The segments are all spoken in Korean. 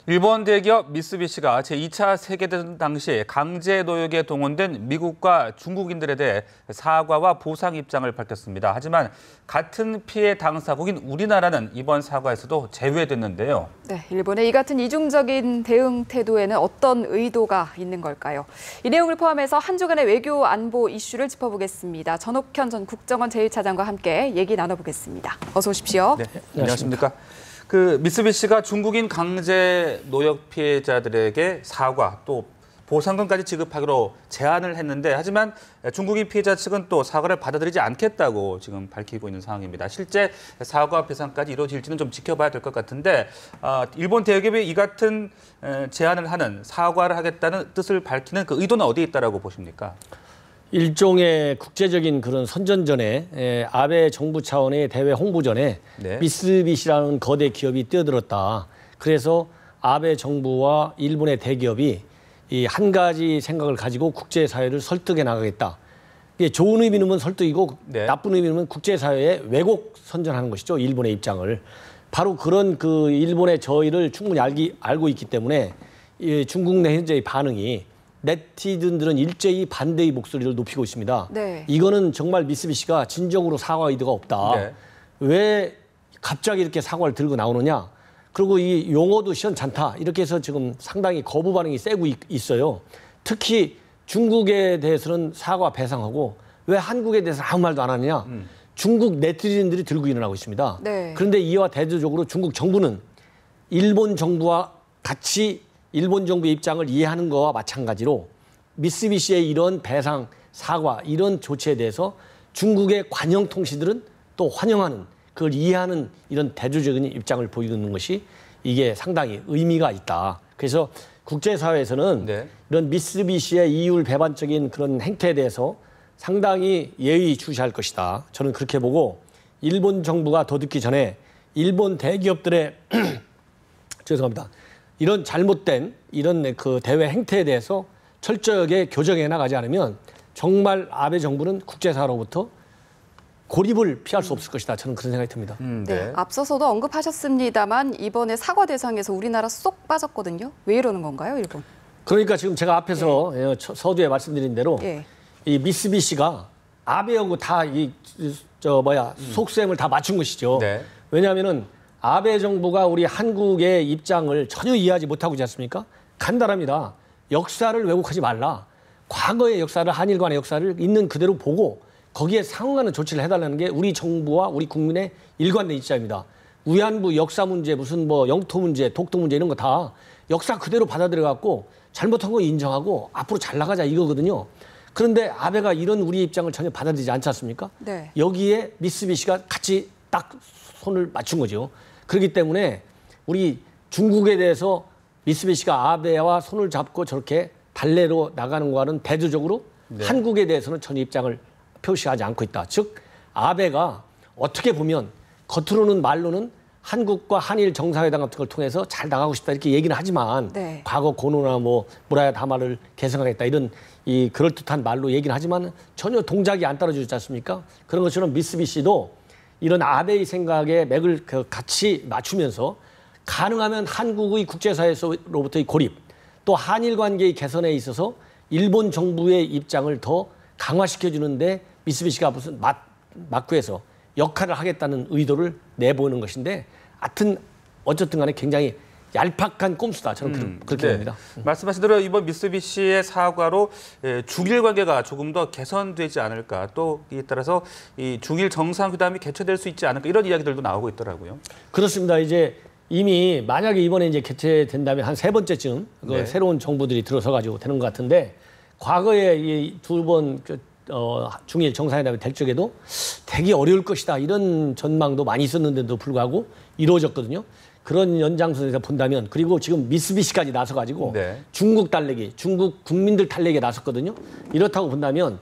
일본 대기업 미쓰비시가 제2차 세계대전 당시 강제 노역에 동원된 미국과 중국인들에 대해 사과와 보상 입장을 밝혔습니다. 하지만 같은 피해 당사국인 우리나라는 이번 사과에서도 제외됐는데요. 네, 일본의 이 같은 이중적인 대응 태도에는 어떤 의도가 있는 걸까요? 이 내용을 포함해서 한 주간의 외교 안보 이슈를 짚어보겠습니다. 전옥현 전 국정원 제1차장과 함께 얘기 나눠보겠습니다. 어서 오십시오. 네, 안녕하십니까. 미쓰비시가 중국인 강제 노역 피해자들에게 사과 또 보상금까지 지급하기로 제안을 했는데 하지만 중국인 피해자 측은 또 사과를 받아들이지 않겠다고 지금 밝히고 있는 상황입니다. 실제 사과 배상까지 이루어질지는 좀 지켜봐야 될 것 같은데 일본 대기업이 이 같은 제안을 하는 사과를 하겠다는 뜻을 밝히는 그 의도는 어디에 있다라고 보십니까? 일종의 국제적인 그런 선전전에 아베 정부 차원의 대외 홍보전에 네. 미쓰비시라는 거대 기업이 뛰어들었다. 그래서 아베 정부와 일본의 대기업이 이 한 가지 생각을 가지고 국제사회를 설득해 나가겠다. 이게 좋은 의미는 설득이고 네. 나쁜 의미는 국제사회에 왜곡 선전하는 것이죠. 일본의 입장을. 바로 그런 그 일본의 저의를 충분히 알고 있기 때문에 이 중국 내 현재의 반응이 네티즌들은 일제히 반대의 목소리를 높이고 있습니다. 네. 이거는 정말 미쓰비시가 진정으로 사과 의도가 없다. 네. 왜 갑자기 이렇게 사과를 들고 나오느냐. 그리고 이 용어도 시원찮다. 이렇게 해서 지금 상당히 거부 반응이 세고 있어요. 특히 중국에 대해서는 사과 배상하고 왜 한국에 대해서 아무 말도 안 하느냐. 중국 네티즌들이 들고 일어나고 있습니다. 네. 그런데 이와 대조적으로 중국 정부는 일본 정부와 같이 일본 정부의 입장을 이해하는 것과 마찬가지로 미쓰비시의 이런 배상, 사과 이런 조치에 대해서 중국의 관영 통치들은 또 환영하는 그걸 이해하는 이런 대조적인 입장을 보이고 있는 것이 이게 상당히 의미가 있다. 그래서 국제사회에서는 네. 이런 미쓰비시의 이율 배반적인 그런 행태에 대해서 상당히 예의주시할 것이다. 저는 그렇게 보고 일본 정부가 더 듣기 전에 일본 대기업들의 죄송합니다. 이런 잘못된 이런 그 대외 행태에 대해서 철저하게 교정해 나가지 않으면 정말 아베 정부는 국제사로부터 고립을 피할 수 없을 것이다. 저는 그런 생각이 듭니다. 네, 앞서서도 언급하셨습니다만 이번에 사과 대상에서 우리나라 쏙 빠졌거든요. 왜 이러는 건가요, 일본? 그러니까 지금 제가 앞에서 서두에 말씀드린 대로 예. 이 미쓰비시가 아베하고 다 속셈을 다 맞춘 것이죠. 네. 왜냐하면은 아베 정부가 우리 한국의 입장을 전혀 이해하지 못하고 있지 않습니까? 간단합니다. 역사를 왜곡하지 말라. 과거의 역사를, 한일 간의 역사를 있는 그대로 보고 거기에 상응하는 조치를 해달라는 게 우리 정부와 우리 국민의 일관된 입장입니다. 위안부 역사 문제, 무슨 뭐 영토 문제, 독도 문제 이런 거 다 역사 그대로 받아들여갖고 잘못한 거 인정하고 앞으로 잘 나가자 이거거든요. 그런데 아베가 이런 우리 입장을 전혀 받아들이지 않지 않습니까? 네. 여기에 미쓰비시가 같이 딱 손을 맞춘 거죠. 그렇기 때문에 우리 중국에 대해서 미쓰비시가 아베와 손을 잡고 저렇게 달래로 나가는 거와는 대조적으로 네. 한국에 대해서는 전혀 입장을 표시하지 않고 있다. 즉 아베가 어떻게 보면 겉으로는 말로는 한국과 한일 정상회담 같은 걸 통해서 잘 나가고 싶다 이렇게 얘기는 하지만 네. 과거 고노나 뭐 무라야 다마를 개성하겠다 이런 이 그럴듯한 말로 얘기는 하지만 전혀 동작이 안 떨어지지 않습니까? 그런 것처럼 미쓰비시도 이런 아베의 생각에 맥을 같이 맞추면서 가능하면 한국의 국제사회로부터의 고립 또 한일 관계의 개선에 있어서 일본 정부의 입장을 더 강화시켜주는데 미쓰비시가 무슨 막구해서 역할을 하겠다는 의도를 내보이는 것인데 하여튼 어쨌든 간에 굉장히 얄팍한 꼼수다. 저는 그렇게 봅니다. 말씀하신 대로 이번 미쓰비시의 사과로 중일 관계가 조금 더 개선되지 않을까. 또 이에 따라서 이 중일 정상회담이 개최될 수 있지 않을까. 이런 이야기들도 나오고 있더라고요. 그렇습니다. 이제 이미 만약에 이번에 이제 개최된다면 한 3번째쯤 네. 새로운 정부들이 들어서 가지고 되는 것 같은데 과거에 이 2번 중일 정상회담이 될 적에도 되게 어려울 것이다. 이런 전망도 많이 있었는데도 불구하고 이루어졌거든요. 그런 연장선에서 본다면 그리고 지금 미쓰비시까지 나서가지고 네. 중국 달래기, 중국 국민들 달래기에 나섰거든요. 이렇다고 본다면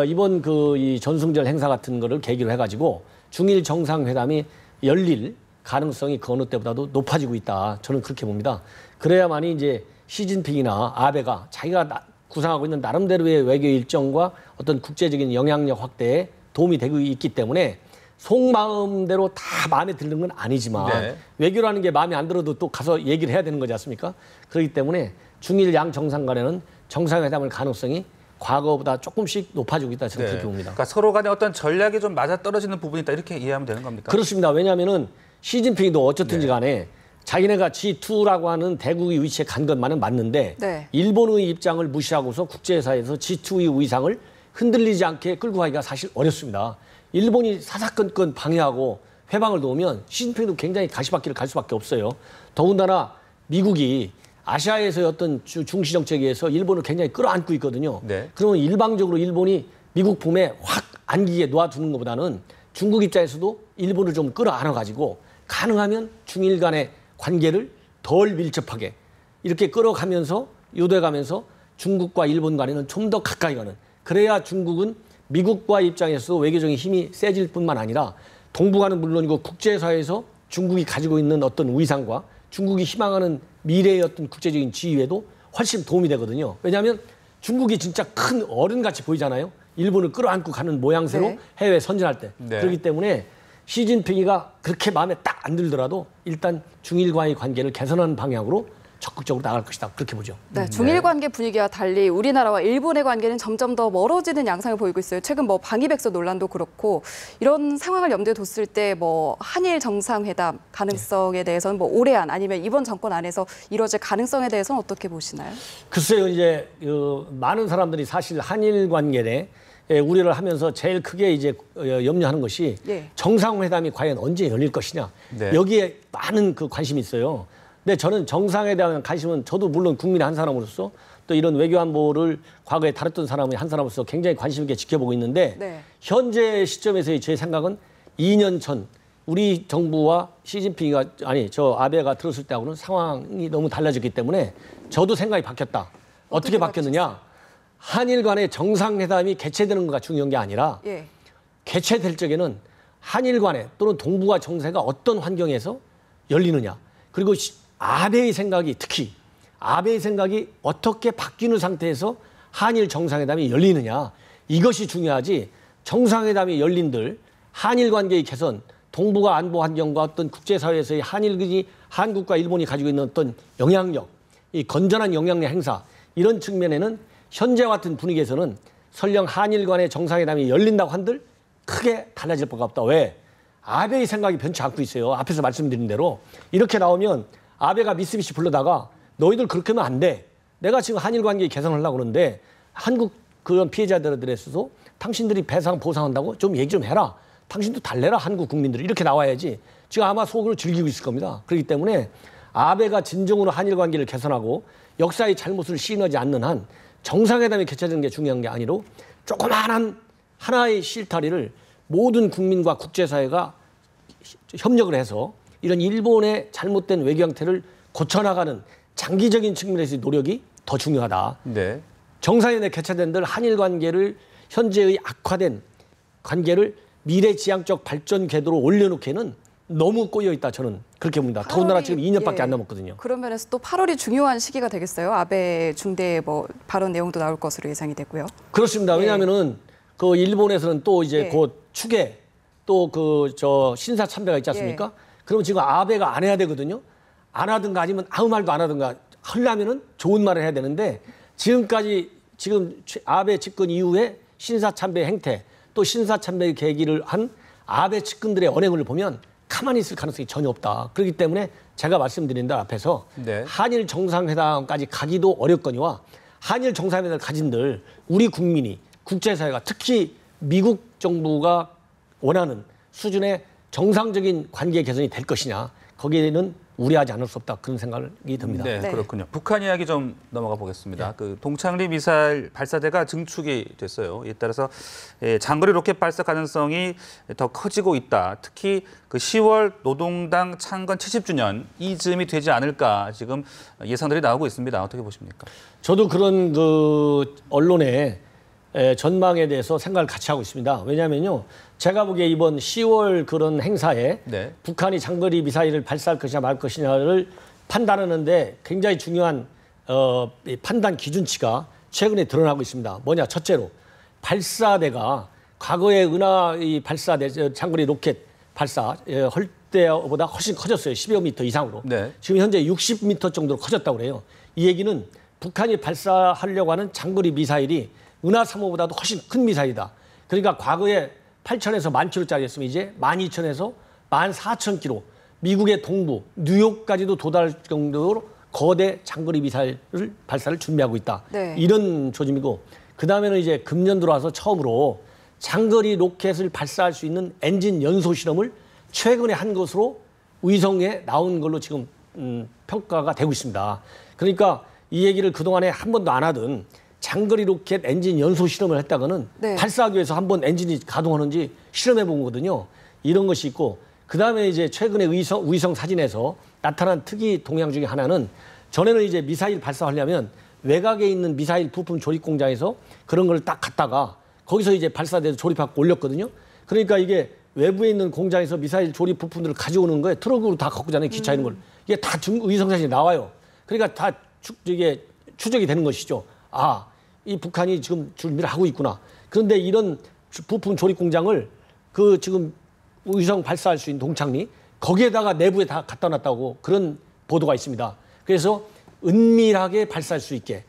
이번 이 전승절 행사 같은 거를 계기로 해가지고 중일 정상회담이 열릴 가능성이 그 어느 때보다도 높아지고 있다. 저는 그렇게 봅니다. 그래야만이 이제 시진핑이나 아베가 자기가 구상하고 있는 나름대로의 외교 일정과 어떤 국제적인 영향력 확대에 도움이 되고 있기 때문에 속마음대로 다 마음에 드는 건 아니지만 네. 외교라는 게 마음에 안 들어도 또 가서 얘기를 해야 되는 거지 않습니까? 그렇기 때문에 중일 양 정상 간에는 정상회담의 가능성이 과거보다 조금씩 높아지고 있다 저는 그렇게 봅니다. 그러니까 서로 간에 어떤 전략이 좀 맞아떨어지는 부분이 있다 이렇게 이해하면 되는 겁니까? 그렇습니다. 왜냐하면은 시진핑도 어쨌든지 간에 자기네가 G2라고 하는 대국의 위치에 간 것만은 맞는데 네. 일본의 입장을 무시하고서 국제사회에서 G2의 위상을 흔들리지 않게 끌고 가기가 사실 어렵습니다. 일본이 사사건건 방해하고 회방을 놓으면 시진핑도 굉장히 가시밭길을 갈 수밖에 없어요. 더군다나 미국이 아시아에서의 어떤 중시 정책에서 일본을 굉장히 끌어안고 있거든요. 네. 그러면 일방적으로 일본이 미국 품에 확 안기게 놓아두는 것보다는 중국 입장에서도 일본을 좀 끌어안아가지고 가능하면 중일 간의 관계를 덜 밀접하게 이렇게 끌어가면서 유도해가면서 중국과 일본 간에는 좀 더 가까이 가는, 그래야 중국은 미국과 입장에서 외교적인 힘이 세질 뿐만 아니라 동북아는 물론이고 국제사회에서 중국이 가지고 있는 어떤 위상과 중국이 희망하는 미래의 어떤 국제적인 지위에도 훨씬 도움이 되거든요. 왜냐하면 중국이 진짜 큰 어른같이 보이잖아요. 일본을 끌어안고 가는 모양새로 네. 해외 선전할 때. 네. 그렇기 때문에 시진핑이가 그렇게 마음에 딱 안 들더라도 일단 중일과의 관계를 개선하는 방향으로 적극적으로 나갈 것이다. 그렇게 보죠. 네, 중일 관계 분위기와 달리 우리나라와 일본의 관계는 점점 더 멀어지는 양상을 보이고 있어요. 최근 뭐 방위백서 논란도 그렇고 이런 상황을 염두에 뒀을 때 뭐 한일 정상회담 가능성에 대해서는 뭐 올해 안 아니면 이번 정권 안에서 이루어질 가능성에 대해서는 어떻게 보시나요? 글쎄요, 이제 많은 사람들이 사실 한일 관계에 우려를 하면서 제일 크게 이제 염려하는 것이 예. 정상회담이 과연 언제 열릴 것이냐. 네. 여기에 많은 그 관심이 있어요. 근데 저는 정상회담에 관심은 저도 물론 국민의 한 사람으로서 또 이런 외교안보를 과거에 다뤘던 사람의 한 사람으로서 굉장히 관심 있게 지켜보고 있는데 네. 현재 시점에서의 제 생각은 2년 전 우리 정부와 시진핑이가 아베가 들었을 때하고는 상황이 너무 달라졌기 때문에 저도 생각이 바뀌었다. 어떻게 바뀌었느냐? 한일 간의 정상회담이 개최되는 것가 중요한 게 아니라 예. 개최될 적에는 한일 간에 또는 동북아 정세가 어떤 환경에서 열리느냐. 그리고 아베의 생각이 특히 아베의 생각이 어떻게 바뀌는 상태에서 한일 정상회담이 열리느냐. 이것이 중요하지 정상회담이 열린들 한일 관계의 개선, 동북아 안보 환경과 어떤 국제사회에서의 한국과 일본이 가지고 있는 어떤 영향력, 이 건전한 영향력 행사 이런 측면에는 현재 같은 분위기에서는 설령 한일 간의 정상회담이 열린다고 한들 크게 달라질 바가 없다. 왜? 아베의 생각이 변치 않고 있어요. 앞에서 말씀드린 대로. 이렇게 나오면 아베가 미쓰비시 불러다가 너희들 그렇게 하면 안 돼. 내가 지금 한일 관계 개선하려고 그러는데 한국 그런 피해자들에서도 당신들이 배상 보상한다고 좀 얘기 좀 해라. 당신도 달래라 한국 국민들이. 이렇게 나와야지. 지금 아마 속으로 즐기고 있을 겁니다. 그렇기 때문에 아베가 진정으로 한일 관계를 개선하고 역사의 잘못을 시인하지 않는 한 정상회담이 개최되는 게 중요한 게 아니로 조그마한 하나의 실타리를 모든 국민과 국제사회가 협력을 해서 이런 일본의 잘못된 외교 형태를 고쳐나가는 장기적인 측면에서의 노력이 더 중요하다. 네. 정상회담이 개최된들 한일 관계를 현재의 악화된 관계를 미래지향적 발전 궤도로 올려놓기에는 너무 꼬여있다. 저는 그렇게 봅니다. 더군다나 지금 2년밖에 안 남았거든요. 그런 면에서 또 8월이 중요한 시기가 되겠어요. 아베 중대 뭐 발언 내용도 나올 것으로 예상이 되고요. 그렇습니다. 예. 왜냐하면은 그 일본에서는 또 이제 예. 곧 추계 또 그 신사 참배가 있지 않습니까? 예. 그럼 지금 아베가 안 해야 되거든요. 안 하든가 아니면 아무 말도 안 하든가 하려면은 좋은 말을 해야 되는데 지금까지 지금 아베 집권 이후에 신사 참배 행태 또 신사 참배 계기를 한 아베 측근들의 언행을 보면 가만히 있을 가능성이 전혀 없다. 그렇기 때문에 제가 말씀드린 데 앞에서 네. 한일 정상회담까지 가기도 어렵거니와 한일 정상회담을 가진들 우리 국민이 국제사회가 특히 미국 정부가 원하는 수준의 정상적인 관계 개선이 될 것이냐. 거기에는 우려하지 않을 수 없다. 그런 생각이 듭니다. 네, 네. 그렇군요. 북한 이야기 좀 넘어가 보겠습니다. 그 동창리 미사일 발사대가 증축이 됐어요. 이에 따라서 장거리 로켓 발사 가능성이 더 커지고 있다. 특히 그 10월 노동당 창건 70주년 이 즈음이 되지 않을까 지금 예상들이 나오고 있습니다. 어떻게 보십니까? 저도 그런 그 언론의 전망에 대해서 생각을 같이 하고 있습니다. 왜냐하면요. 제가 보기에 이번 10월 그런 행사에 네. 북한이 장거리 미사일을 발사할 것이냐 말 것이냐를 판단하는데 굉장히 중요한 이 판단 기준치가 최근에 드러나고 있습니다. 뭐냐? 첫째로 발사대가 과거에 은하 이 발사 장거리 로켓 발사 할 때보다 훨씬 커졌어요. 10여 미터 이상으로. 네. 지금 현재 60미터 정도로 커졌다고 그래요. 이 얘기는 북한이 발사하려고 하는 장거리 미사일이 은하 3호보다도 훨씬 큰 미사일이다. 그러니까 과거에 8,000에서 10,000km짜리였으면 이제 12,000에서 14,000km, 미국의 동부 뉴욕까지도 도달할 정도로 거대 장거리 미사일 발사를 준비하고 있다. 네. 이런 조짐이고, 그 다음에는 이제 금년 들어와서 처음으로 장거리 로켓을 발사할 수 있는 엔진 연소 실험을 최근에 한 것으로 위성에 나온 걸로 지금 평가가 되고 있습니다. 그러니까 이 얘기를 그동안에 한 번도 안 하던 장거리 로켓 엔진 연소 실험을 했다가는 네. 발사하기 위해서 한번 엔진이 가동하는지 실험해 본 거거든요. 이런 것이 있고, 그 다음에 이제 최근에 위성 사진에서 나타난 특이 동향 중에 하나는, 전에는 이제 미사일 발사하려면 외곽에 있는 미사일 부품 조립 공장에서 그런 걸 딱 갖다가 거기서 이제 발사돼서 조립하고 올렸거든요. 그러니까 이게 외부에 있는 공장에서 미사일 조립 부품들을 가져오는 거에 트럭으로 다 갖고 오잖아요. 기차 있는 걸. 이게 다 위성 사진이 나와요. 그러니까 다 이게 추적이 되는 것이죠. 아, 이 북한이 지금 준비를 하고 있구나. 그런데 이런 부품 조립 공장을 그 지금 위성 발사할 수 있는 동창리 거기에다가 내부에 다 갖다 놨다고 그런 보도가 있습니다. 그래서 은밀하게 발사할 수 있게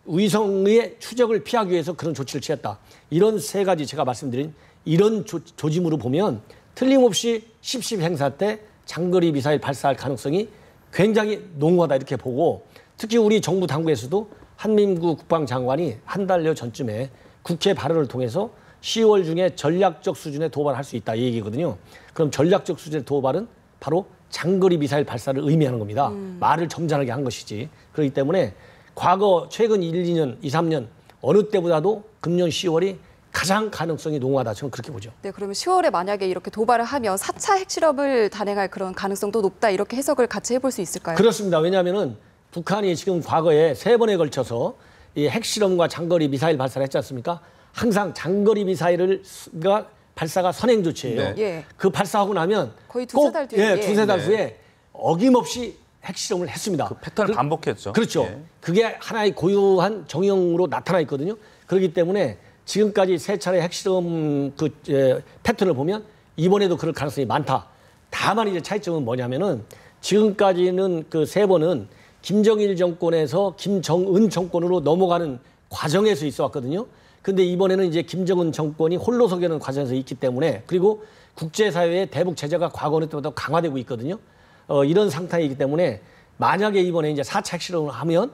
위성의 추적을 피하기 위해서 그런 조치를 취했다. 이런 세 가지 제가 말씀드린 이런 조짐으로 보면 틀림없이 10.10 행사 때 장거리 미사일 발사할 가능성이 굉장히 농후하다 이렇게 보고, 특히 우리 정부 당국에서도 한민구 국방장관이 한 달여 전쯤에 국회 발언을 통해서 10월 중에 전략적 수준의 도발을 할 수 있다 이 얘기거든요. 그럼 전략적 수준의 도발은 바로 장거리 미사일 발사를 의미하는 겁니다. 말을 점잖게 한 것이지. 그렇기 때문에 과거 최근 1, 2년, 2, 3년 어느 때보다도 금년 10월이 가장 가능성이 농후하다. 저는 그렇게 보죠. 네, 그러면 10월에 만약에 이렇게 도발을 하면 4차 핵실험을 단행할 그런 가능성도 높다. 이렇게 해석을 같이 해볼 수 있을까요? 그렇습니다. 왜냐하면은 북한이 지금 과거에 3번에 걸쳐서 이 핵실험과 장거리 미사일 발사를 했지 않습니까? 항상 장거리 미사일가 발사가 선행 조치예요. 네. 예. 그 발사하고 나면 거의 두세 달 뒤에. 예, 두세 달 네. 후에 어김없이 핵실험을 했습니다. 그 패턴을 반복했죠. 그렇죠. 예. 그게 하나의 고유한 정형으로 나타나 있거든요. 그렇기 때문에 지금까지 3차례 핵실험 패턴을 보면 이번에도 그럴 가능성이 많다. 다만 이제 차이점은 뭐냐면은 지금까지는 그 3번은 김정일 정권에서 김정은 정권으로 넘어가는 과정에서 있어 왔거든요. 근데 이번에는 이제 김정은 정권이 홀로서기하는 과정에서 있기 때문에, 그리고 국제사회의 대북 제재가 과거에 때보다 강화되고 있거든요. 이런 상태이기 때문에 만약에 이번에 이제 4차 핵실험을 하면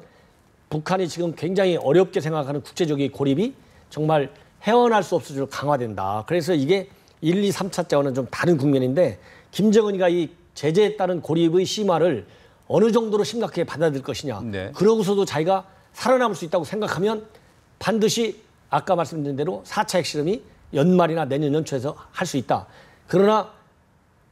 북한이 지금 굉장히 어렵게 생각하는 국제적인 고립이 정말 헤어날 수 없을 정도로 강화된다. 그래서 이게 1, 2, 3차째와는 좀 다른 국면인데, 김정은이가 이 제재에 따른 고립의 심화를 어느 정도로 심각하게 받아들일 것이냐. 네. 그러고서도 자기가 살아남을 수 있다고 생각하면 반드시 아까 말씀드린 대로 4차 핵실험이 연말이나 내년 연초에서 할 수 있다. 그러나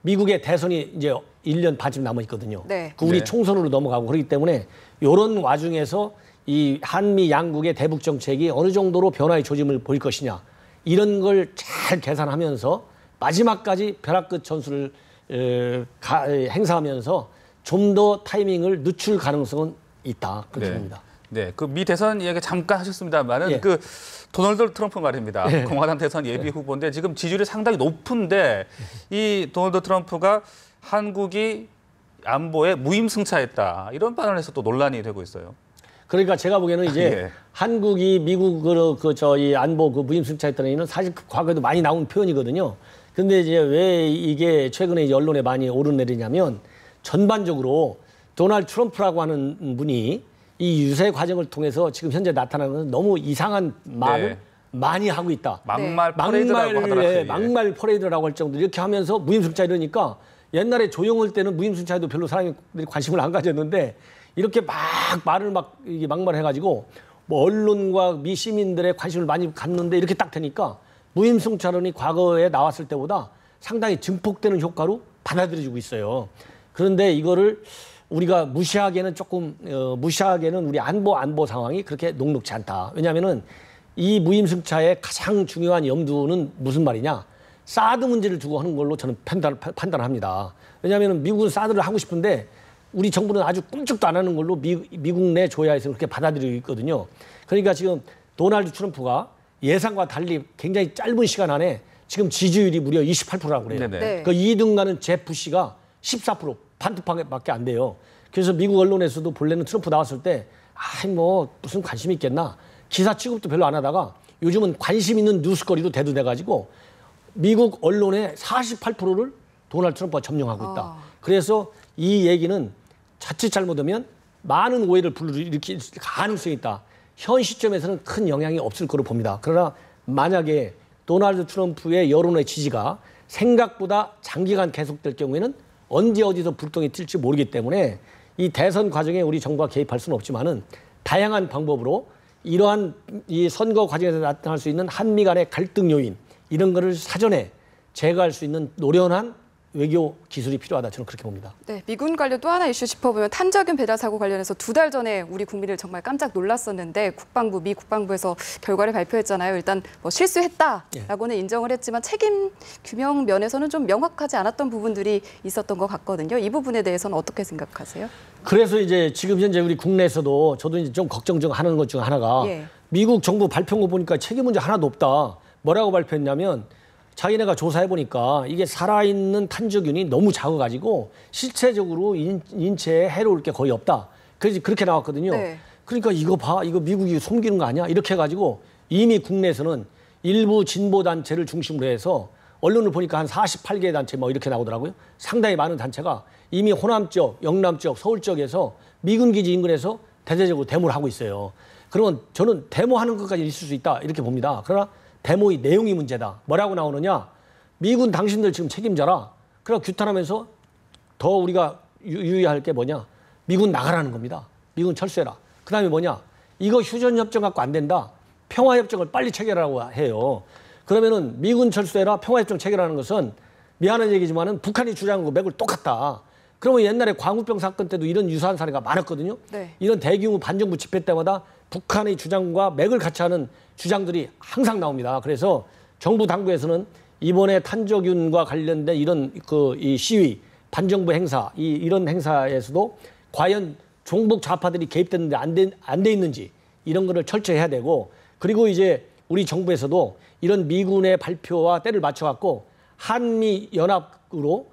미국의 대선이 이제 1년 반쯤 남아 있거든요. 네. 그 우리 네. 총선으로 넘어가고 그렇기 때문에 이런 와중에서 이 한미 양국의 대북 정책이 어느 정도로 변화의 조짐을 보일 것이냐, 이런 걸 잘 계산하면서 마지막까지 벼락 끝 전술을 행사하면서 좀 더 타이밍을 늦출 가능성은 있다. 그렇게 네. 봅니다. 네, 그 미 대선 이야기 잠깐 하셨습니다만은 예. 그 도널드 트럼프 말입니다. 예. 공화당 대선 예비 후보인데 지금 지지율이 상당히 높은데 이 도널드 트럼프가 한국이 안보에 무임승차했다 이런 발언을 해서 또 논란이 되고 있어요. 그러니까 제가 보기에는 이제 예. 한국이 미국으로 저희 안보 무임승차했다는 얘기는 사실 과거에도 많이 나온 표현이거든요. 근데 이제 왜 이게 최근에 이제 언론에 많이 오르내리냐면, 전반적으로 도널드 트럼프라고 하는 분이 이 유세 과정을 통해서 지금 현재 나타나는 것은 너무 이상한 말을 네. 많이 하고 있다. 막말 퍼레이드라고 하더라고요. 예. 막말 퍼레이드라고 할 정도로 이렇게 하면서 무임승차 이러니까, 옛날에 조영을 때는 무임승차에도 별로 사람들이 관심을 안 가졌는데 이렇게 막 말을 이게 막말해가지고 뭐 언론과 미 시민들의 관심을 많이 갖는데, 이렇게 딱 되니까 무임승차론이 과거에 나왔을 때보다 상당히 증폭되는 효과로 받아들여지고 있어요. 그런데 이거를 우리가 무시하기에는 무시하기에는 우리 안보 상황이 그렇게 녹록지 않다. 왜냐하면은 이 무임승차의 가장 중요한 염두는 무슨 말이냐? 사드 문제를 두고 하는 걸로 저는 판단합니다. 왜냐하면 미국은 사드를 하고 싶은데 우리 정부는 아주 꿈쩍도 안 하는 걸로 미국 내 조야에서 그렇게 받아들이고 있거든요. 그러니까 지금 도널드 트럼프가 예상과 달리 굉장히 짧은 시간 안에 지금 지지율이 무려 28%라고 그래요. 네네. 네. 그 2등가는 제프 부시가 14% 반토막밖에 안 돼요. 그래서 미국 언론에서도 본래는 트럼프 나왔을 때 뭐 무슨 관심이 있겠나 기사 취급도 별로 안 하다가 요즘은 관심 있는 뉴스거리로 대두돼가지고 미국 언론의 48%를 도널드 트럼프가 점령하고 있다. 그래서 이 얘기는 자칫 잘못하면 많은 오해를 불러일으킬 가능성이 있다. 현 시점에서는 큰 영향이 없을 거로 봅니다. 그러나 만약에 도널드 트럼프의 여론의 지지가 생각보다 장기간 계속될 경우에는 언제 어디서 불똥이 튈지 모르기 때문에 이 대선 과정에 우리 정부가 개입할 수는 없지만은 다양한 방법으로 이러한 이 선거 과정에서 나타날 수 있는 한미 간의 갈등 요인 이런 거를 사전에 제거할 수 있는 노련한 외교 기술이 필요하다 저는 그렇게 봅니다. 네, 미군 관련 또 하나 이슈 짚어보면 탄저균 배달 사고 관련해서 2달 전에 우리 국민을 정말 깜짝 놀랐었는데 미 국방부에서 결과를 발표했잖아요. 일단 뭐 실수했다라고는 인정을 했지만 책임 규명 면에서는 좀 명확하지 않았던 부분들이 있었던 것 같거든요. 이 부분에 대해서는 어떻게 생각하세요? 그래서 이제 지금 현재 우리 국내에서도 저도 이제 좀 걱정 중 하는 것 중 하나가 예. 미국 정부 발표한 거 보니까 책임 문제 하나도 없다. 뭐라고 발표했냐면 자기네가 조사해보니까 이게 살아있는 탄저균이 너무 작아가지고 실체적으로 인체에 해로울 게 거의 없다. 그래서 그렇게 나왔거든요. 네. 그러니까 이거 봐. 이거 미국이 숨기는 거 아니야? 이렇게 해가지고 이미 국내에서는 일부 진보단체를 중심으로 해서 언론을 보니까 한 48개 단체 뭐 이렇게 나오더라고요. 상당히 많은 단체가 이미 호남 쪽, 영남 쪽, 서울 쪽에서 미군 기지 인근에서 대대적으로 데모를 하고 있어요. 그러면 저는 데모하는 것까지 있을 수 있다. 이렇게 봅니다. 그러나 데모의 내용이 문제다. 뭐라고 나오느냐? 미군 당신들 지금 책임져라. 그럼 규탄하면서 더 우리가 유의할 게 뭐냐? 미군 나가라는 겁니다. 미군 철수해라. 그다음에 뭐냐? 이거 휴전협정 갖고 안 된다. 평화협정을 빨리 체결하라고 해요. 그러면은 미군 철수해라. 평화협정 체결하는 것은 미안한 얘기지만은 북한이 주장한 거 맥을 똑같다. 그러면 옛날에 광우병 사건 때도 이런 유사한 사례가 많았거든요. 네. 이런 대규모 반정부 집회 때마다 북한의 주장과 맥을 같이 하는 주장들이 항상 나옵니다. 그래서 정부 당국에서는 이번에 탄저균과 관련된 이런 이 시위, 반정부 행사, 이런 행사에서도 과연 종북 좌파들이 개입됐는데 안 돼 있는지 이런 거를 철저히 해야 되고 그리고 이제 우리 정부에서도 이런 미군의 발표와 때를 맞춰갖고 한미 연합으로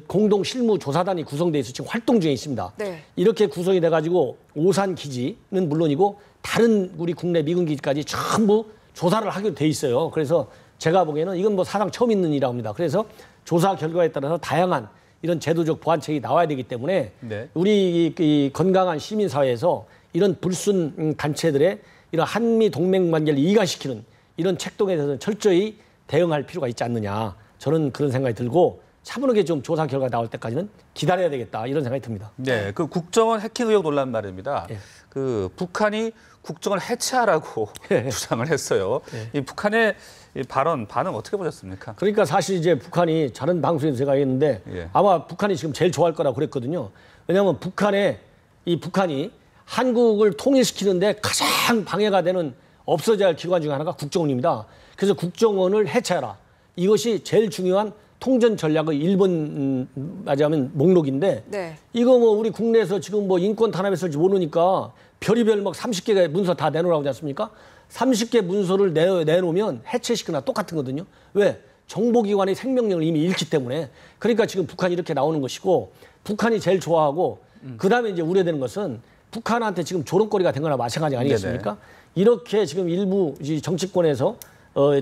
공동 실무 조사단이 구성돼 있어 지금 활동 중에 있습니다. 네. 이렇게 구성이 돼가지고 오산 기지는 물론이고 다른 우리 국내 미군 기지까지 전부 조사를 하기로 돼 있어요. 그래서 제가 보기에는 이건 뭐 사상 처음 있는 일이라고 합니다. 그래서 조사 결과에 따라서 다양한 이런 제도적 보완책이 나와야 되기 때문에 네. 우리 이 건강한 시민사회에서 이런 불순 단체들의 이런 한미 동맹 관계를 이관시키는 이런 책동에 대해서 철저히 대응할 필요가 있지 않느냐. 저는 그런 생각이 들고 차분하게 좀 조사 결과 나올 때까지는 기다려야 되겠다 이런 생각이 듭니다. 네, 그 국정원 해킹 의혹 논란 말입니다. 예. 그 북한이 국정을 해체하라고 예. 주장을 했어요. 이 북한의 이 반응 어떻게 보셨습니까? 그러니까 사실 이제 북한이 다른 방송에서 제가 했는데 예. 아마 북한이 지금 제일 좋아할 거라고 그랬거든요. 왜냐하면 북한이 한국을 통일시키는데 가장 방해가 되는 없어져야 할 기관 중에 하나가 국정원입니다. 그래서 국정원을 해체하라. 이것이 제일 중요한 통전 전략의 1번 맞이하면 목록인데 네. 이거 뭐 우리 국내에서 지금 뭐 인권 탄압했을지 모르니까 별의별 막 30개의 문서 다 내놓으라고 하지 않습니까? 30개 문서를 내놓으면 해체시키나 똑같은 거거든요. 왜? 정보기관의 생명력을 이미 잃기 때문에. 그러니까 지금 북한이 이렇게 나오는 것이고 북한이 제일 좋아하고 그다음에 이제 우려되는 것은 북한한테 지금 조롱거리가 된 거나 마찬가지 아니겠습니까? 네네. 이렇게 지금 일부 정치권에서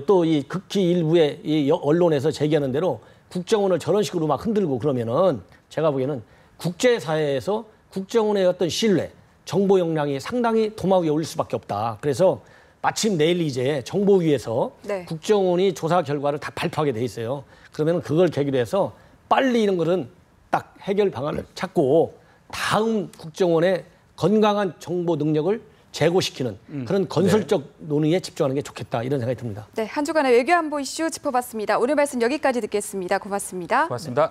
또 이 극히 일부의 이 언론에서 제기하는 대로 국정원을 저런 식으로 막 흔들고 그러면은 제가 보기에는 국제사회에서 국정원의 어떤 신뢰, 정보 역량이 상당히 도마 위에 올릴 수밖에 없다. 그래서 마침 내일 이제 정보위에서 네. 국정원이 조사 결과를 다 발표하게 돼 있어요. 그러면은 그걸 계기로 해서 빨리 이런 거는 딱 해결 방안을 찾고 다음 국정원의 건강한 정보 능력을 제고시키는 그런 건설적 논의에 집중하는 게 좋겠다 이런 생각이 듭니다. 네, 한 주간의 외교 안보 이슈 짚어봤습니다. 오늘 말씀 여기까지 듣겠습니다. 고맙습니다. 고맙습니다.